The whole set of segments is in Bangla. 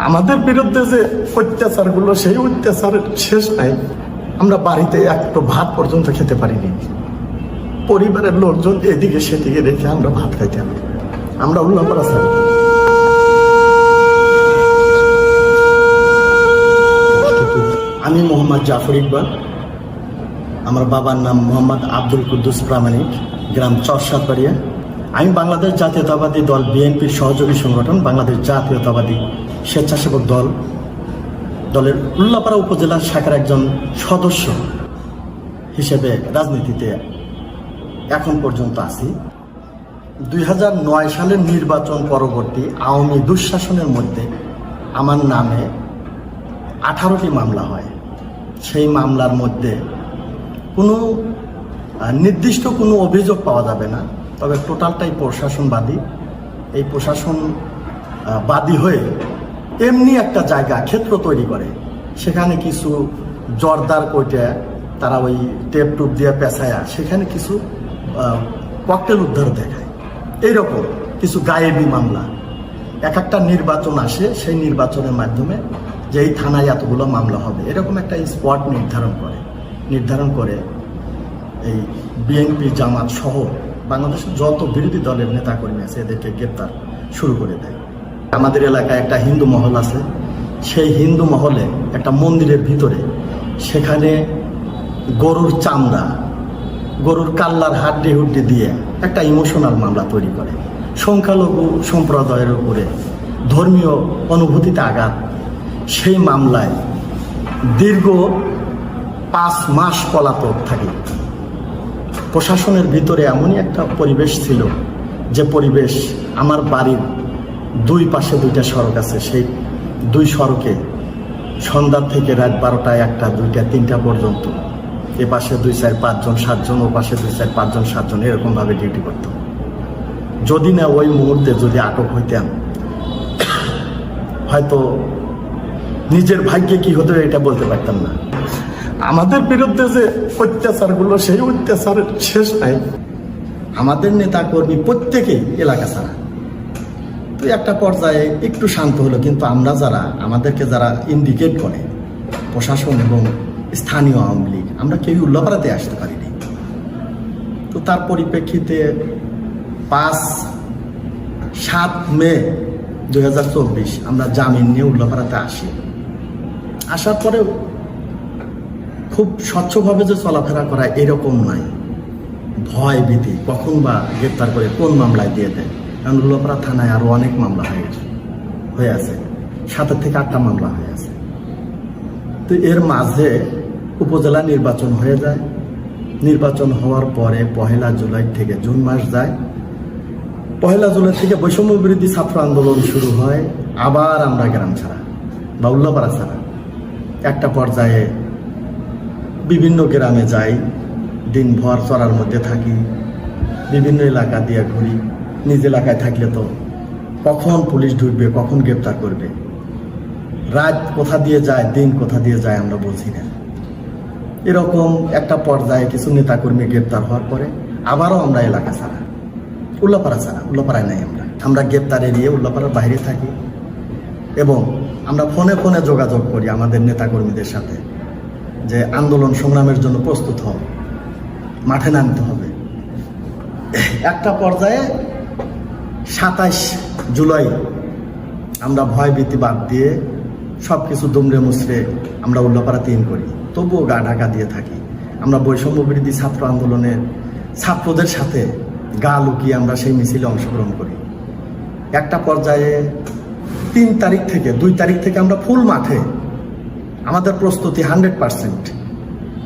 আমাদের বিরুদ্ধে যে অত্যাচারগুলো, সেই অত্যাচারের শেষ নাই। আমরা বাড়িতে একটু ভাত পর্যন্ত খেতে পারিনি। পরিবারের লোকজন এদিকে সেদিকে রেখে আমরা ভাত খাইতাম। আমরা উল্লাপাড়া স্যার। আমি মোহাম্মদ জাফর ইকবাল, আমার বাবার নাম মোহাম্মদ আব্দুল কুদ্দুস প্রামাণিক, গ্রাম চরসাতবাড়িয়া। আমি বাংলাদেশ জাতীয়তাবাদী দল বিএনপির সহযোগী সংগঠন বাংলাদেশ জাতীয়তাবাদী স্বেচ্ছাসেবক দলের উল্লাপাড়া উপজেলা শাখার একজন সদস্য হিসেবে রাজনীতিতে এখন পর্যন্ত আছি। 2009 সালের নির্বাচন পরবর্তী আওয়ামী দুঃশাসনের মধ্যে আমার নামে 18টি মামলা হয়। সেই মামলার মধ্যে কোনো নির্দিষ্ট কোনো অভিযোগ পাওয়া যাবে না, তবে টোটালটাই প্রশাসনবাদী। এই প্রশাসনবাদী হয়ে এমনি একটা জায়গা ক্ষেত্র তৈরি করে, সেখানে কিছু জর্দার কইটে তারা ওই টেপ টুপ দিয়ে পেঁচায়া সেখানে কিছু ককটেল উদ্ধার দেখায়। এইরকম কিছু গায়েবী মামলা। এক একটা নির্বাচন আসে, সেই নির্বাচনের মাধ্যমে যে এই থানায় এতগুলো মামলা হবে এরকম একটা স্পট নির্ধারণ করে এই বিএনপি জামাত সহ বাংলাদেশের যত বিরোধী দলের নেতাকর্মী আছে এদেরকে গ্রেপ্তার শুরু করে দেয়। আমাদের এলাকায় একটা হিন্দু মহল আছে, সেই হিন্দু মহলে একটা মন্দিরের ভিতরে সেখানে গরুর চামড়া, গরুর কাল্লার হাড্ডি হুড্ডি দিয়ে একটা ইমোশনাল মামলা তৈরি করে। সংখ্যালঘু সম্প্রদায়ের উপরে ধর্মীয় অনুভূতিতে আঘাত। সেই মামলায় দীর্ঘ 5 মাস পলাতক থাকে। প্রশাসনের ভিতরে এমনই একটা পরিবেশ ছিল, যে পরিবেশ আমার বাড়ির 2 পাশে 2টা সড়ক আছে, সেই 2 সড়কে সন্ধ্যা থেকে রাত 12টায় 1টা 2টা 3টা পর্যন্ত এ পাশে 2 4 5 জন 7 জন, ও পাশে 2 4 5 জন 7 জন এরকমভাবে ডিউটি করত। যদি না ওই মুহূর্তে যদি আটক হইতাম, হয়তো নিজের ভাগ্যে কি হতো এটা বলতে পারতাম না। আমাদের বিরুদ্ধে যে অত্যাচারগুলো, সেই অত্যাচারের শেষ নাই। আমাদের নেতা কর্মী প্রত্যেকেই এলাকা ছাড়া। তো একটা পর্যায়ে একটু শান্ত হলো, কিন্তু আমরা আমাদেরকে যারা ইন্ডিকেট করে প্রশাসন এবং স্থানীয় আওয়ামী লীগ, আমরা কেউ উল্লাপাড়াতে আসতে পারিনি। তো তার পরিপ্রেক্ষিতে 7 মে 2024 আমরা জামিন নিয়ে উল্লাপাড়াতে আসি। আসার পরেও খুব স্বচ্ছভাবে যে চলাফেরা করা এরকম নয়, ভয় ভীতি, কখন বা গ্রেপ্তার করে কোন মামলায় দিয়ে দেয়। কারণ উল্লাপাড়া থানায় আরও অনেক মামলা হয়ে আছে, 7 থেকে 8টা মামলা হয়ে আছে। তো এর মাঝে উপজেলা নির্বাচন হয়ে যায়। নির্বাচন হওয়ার পরে 1 জুলাই থেকে জুন মাস যায়। 1 জুলাই থেকে বৈষম্য বিরোধী ছাত্র আন্দোলন শুরু হয়। আবার আমরা গ্রাম ছাড়া বা উল্লাপাড়া ছাড়া। একটা পর্যায়ে বিভিন্ন গ্রামে যাই, দিনভর চড়ার মধ্যে থাকি, বিভিন্ন এলাকা দিয়ে ঘুরি। নিজ এলাকায় থাকলে তো কখন পুলিশ ঢুকবে, কখন গ্রেপ্তার করবে, রাত কোথা দিয়ে যায়, দিন কোথা দিয়ে যায় আমরা বুঝি না। এরকম একটা পর্যায়ে কিছু নেতাকর্মী গ্রেপ্তার হওয়ার পরে আবারও আমরা এলাকা ছাড়া, উল্লাপাড়ায় নাই। আমরা গ্রেপ্তার এড়িয়ে উল্লাপাড়ার বাইরে থাকি এবং আমরা ফোনে যোগাযোগ করি আমাদের নেতাকর্মীদের সাথে যে আন্দোলন সংগ্রামের জন্য প্রস্তুত হও, মাঠে নামতে হবে। একটা পর্যায়ে 27 জুলাই আমরা ভয় ভীতি বাদ দিয়ে সব কিছু দুমড়ে মুচড়ে আমরা উল্লাপাড়াতে করি, তবুও গা ঢাকা দিয়ে থাকি। আমরা বৈষম্য বিরোধী ছাত্র আন্দোলনের ছাত্রদের সাথে গা লুকিয়ে আমরা সেই মিছিলে অংশগ্রহণ করি। একটা পর্যায়ে 2 তারিখ থেকে আমরা ফুল মাঠে, আমাদের প্রস্তুতি 100%।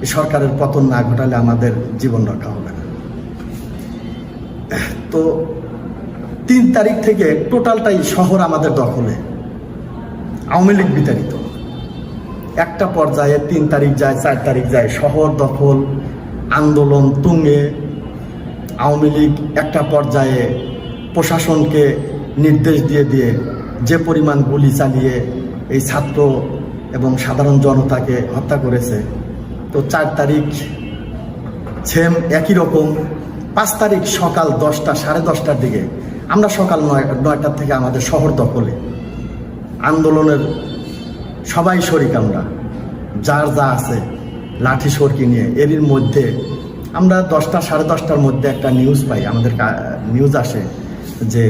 এই সরকারের পতন না ঘটালে আমাদের জীবন রক্ষা হবে না। তো 3 তারিখ থেকে টোটালটাই শহর আমাদের দখলে, আওয়ামী লীগ বিতাড়িত। একটা পর্যায়ে 3 তারিখ যায়, 4 তারিখ যায়, শহর দখল, আন্দোলন তুঙ্গে। আওয়ামী লীগ একটা পর্যায়ে প্রশাসনকে নির্দেশ দিয়ে যে পরিমাণ গুলি চালিয়ে এই ছাত্র এবং সাধারণ জনতাকে হত্যা করেছে। তো 4 তারিখ সেম একই রকম। 5 তারিখ সকাল 10টা, 10:30টার দিকে আমরা সকাল 9টার থেকে আমাদের শহর দখলে। আন্দোলনের সবাই শরিক, আমরা যার যা আছে লাঠি সরকি নিয়ে। এরই মধ্যে আমরা 10টা সাড়ে 10টার মধ্যে একটা নিউজ পাই, আমাদের নিউজ আসে যে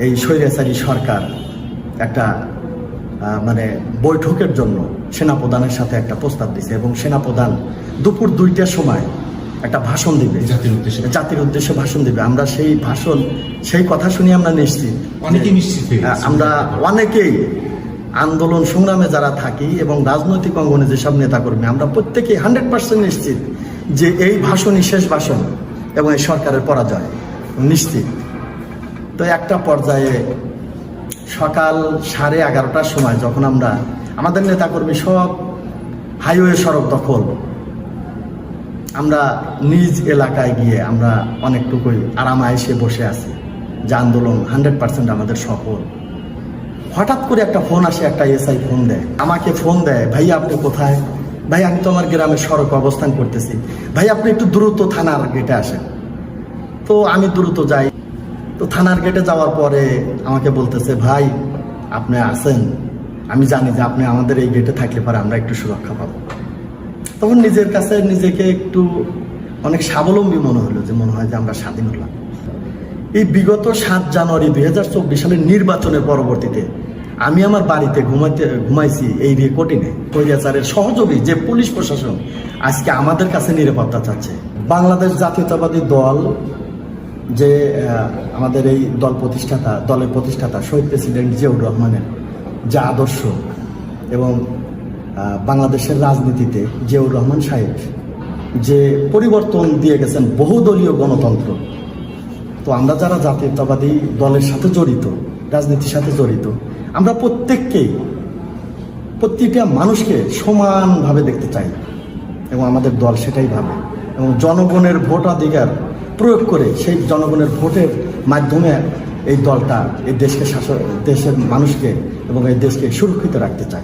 এই স্বৈরাচারী সরকার একটা মানে বৈঠকের জন্য সেনাপ্রধানের সাথে একটা প্রস্তাব দিছে এবং সেনাপ্রধান দুপুর 2টার সময় একটা ভাষণ দিবে, জাতির উদ্দেশ্যে ভাষণ দিবে। আমরা সেই কথা শুনি আমরা নিশ্চিত, আমরা অনেকেই আন্দোলন সংগ্রামে যারা থাকি এবং রাজনৈতিক অঙ্গনে যেসব নেতাকর্মী, আমরা প্রত্যেকেই 100% নিশ্চিত যে এই ভাষণই শেষ ভাষণ এবং এই সরকারের পরাজয় নিশ্চিত। তো একটা পর্যায়ে সকাল 11:30টার সময় যখন আমাদের নেতাকর্মী সব হাইওয়ে সড়ক দখল, আমরা নিজ এলাকায় গিয়ে আমরা অনেকটুকুই আরামায়েশে বসে আছি যে আন্দোলন 100% আমাদের সফল। হঠাৎ করে একটা ফোন আসে, একটা এসআই ফোন দেয়, আমাকে ফোন দেয়, ভাই আপনি কোথায়? ভাই আমি তো আমার গ্রামের সড়ক অবস্থান করতেছি, ভাই আপনি একটু দ্রুত থানার গেটে আসেন। তো আমি দ্রুত যাই। তো থানার গেটে যাওয়ার পরে আমাকে বলতেছে, ভাই আপনি আছেন, আমি জানি যে আপনি আমাদের এই গেটে থাকলে পরে আমরা একটু সুরক্ষা পাবো। তখন নিজের কাছে নিজেকে একটু অনেক স্বাবলম্বী মনে হলো, যে মনে হয় যে আমরা স্বাধীন হলাম। এই বিগত 7 জানুয়ারি 2024 সালের নির্বাচনের পরবর্তীতে আমি আমার বাড়িতে ঘুমাইছি এই রেকর্ডিংয়ে। স্বৈরাচারের সহযোগী যে পুলিশ প্রশাসন আজকে আমাদের কাছে নিরাপত্তা চাচ্ছে। বাংলাদেশ জাতীয়তাবাদী দল যে আমাদের এই দলের প্রতিষ্ঠাতা শহীদ প্রেসিডেন্ট জিয়াউর রহমানের যে আদর্শ এবং বাংলাদেশের রাজনীতিতে জিয়াউর রহমান সাহেব যে পরিবর্তন দিয়ে গেছেন বহুদলীয় গণতন্ত্র। তো আমরা যারা জাতীয়তাবাদী দলের সাথে জড়িত, রাজনীতির সাথে জড়িত, আমরা প্রত্যেকটা মানুষকে সমানভাবে দেখতে চাই এবং আমাদের দল সেটাই ভাবে। এবং জনগণের ভোটাধিকার প্রয়োগ করে সেই জনগণের ভোটের মাধ্যমে এই দলটা এই দেশের মানুষকে এবং এই দেশকে সুরক্ষিত রাখতে চায়।